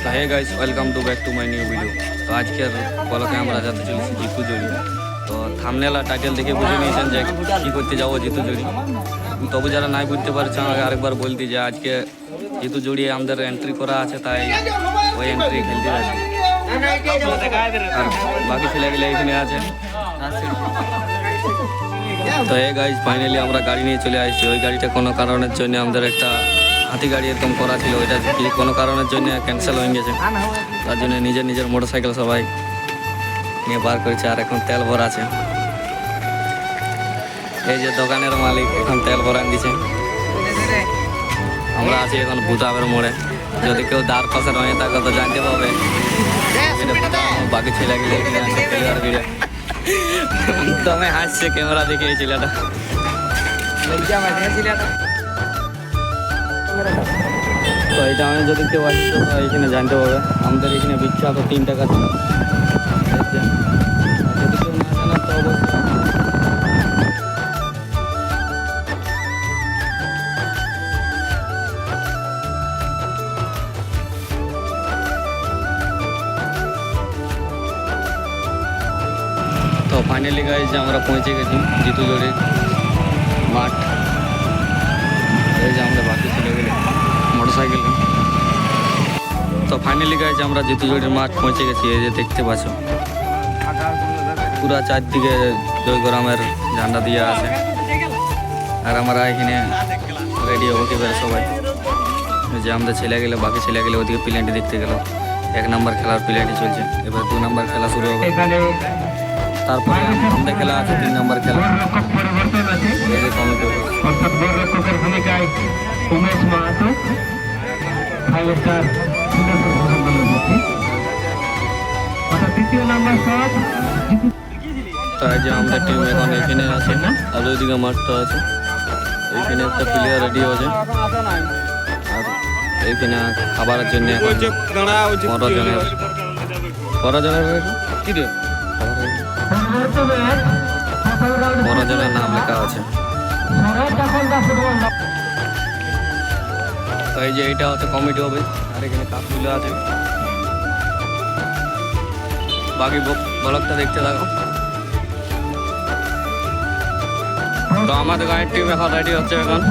তো hey guys, welcome to back to my new video. তো আজকের পলকে আমরা যেতে চলেছি জিতু জড়ি। তো থামনেল আর টাইটেল দেখে বুঝে নিয়েছেন যে কী করতে যাবো জিতু জড়ি। তবু যারা নাই বুঝতে পারছে আমাকে আরেকবার বলতে যে আজকে জিতু জড়ি আমাদের এন্ট্রি করা আছে, তাই ওই এন্ট্রি খেলতে যাচ্ছি। আর বাকি ছেলেগুলো এখানে আছে। তো হে গাইস, ফাইনালি আমরা গাড়ি নিয়ে চলে আসছি। ওই গাড়িটা কোনো কারণের জন্য আমাদের একটা হাতি গাড়ি এরকম করা ছিল, ওইটা কোনো কারণের জন্য ক্যান্সেল হয়ে গেছে। তার জন্য নিজের নিজের মোটরসাইকেল সবাই নিয়ে বার করেছে, আর এখন তেল ভরা আছে। এই যে দোকানের মালিক এখন তেল ভরান দিছে। আমরা আছি এখন ভূতাবের মোড়ে। যদি কেউ দাঁড় পাশে রয়ে থাকে তো জানতে পাবে বাকি ছেলেগুলো এখানে আছে খেলার ভিড়ে। দমে হাসছে ক্যামেরা দেখে এই ছেলেটা। তো এটা আমি যদি কেউ আসছে তো এখানে জানতে পারবে আমাদের এখানে বিখ্যাত 3 টাকা। যদি কেউ না জানা তো অবশ্যই তো ফাইনালি গাইজ আমরা পৌঁছে গেছি জিতু জড়ির মাঠ। এই যে আমরা বাকি ছেলেগুলো মোটরসাইকেল। তো ফাইনালি গাইজ আমরা জিতু জড়ির মাঠ পৌঁছে গেছি। এই যে দেখতে পাচ্ছ পুরা চারদিকে জয়গ্রামের ঝান্ডা দিয়ে আছে, আর আমরা এখানে রেডি হবো এবারে সবাই। যে আমাদের ছেলেগুলো বাকি ছেলেগুলো ওদিকে প্লেনটি দেখতে গেল। 1 নম্বর খেলার প্লেনটি চলছে, এবার 2 নম্বর খেলা শুরু হবে। তারপরে আমাদের খেলা আছে 3 নম্বর খেলা। তাই যে আমাদের টিম এখন এখানে আছে, আর ওইদিকে মাঠটা আছে। এইখানে একটা প্লেয়ার রেডি আছে, আর এইখানে খাবারের জন্য কি রে 15 জনের নাম লেখা আছে। তো এই যে এইটা হচ্ছে কমিটি অফিস, আর এখানে কাপগুলো আছে। বাকি ব্লগটা দেখতে থাকো। তো আমাদের গাড়ির টিম এখন রেডি হচ্ছে। এখন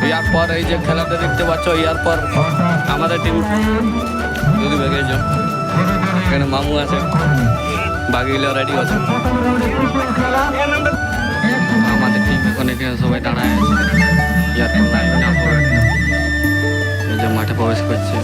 ইয়ার পর এই যে খেলাটা দেখতে পাচ্ছ, ইয়ার পর আমাদের টিম যদি ভেঙেছ। এখানে মামু আছে, বাকিগুলো রেডি আছে। আমাদের টিম এখন এখানে সবাই দাঁড়ায় আছে। ইয়ার পর এই যে মাঠে প্রবেশ করছে।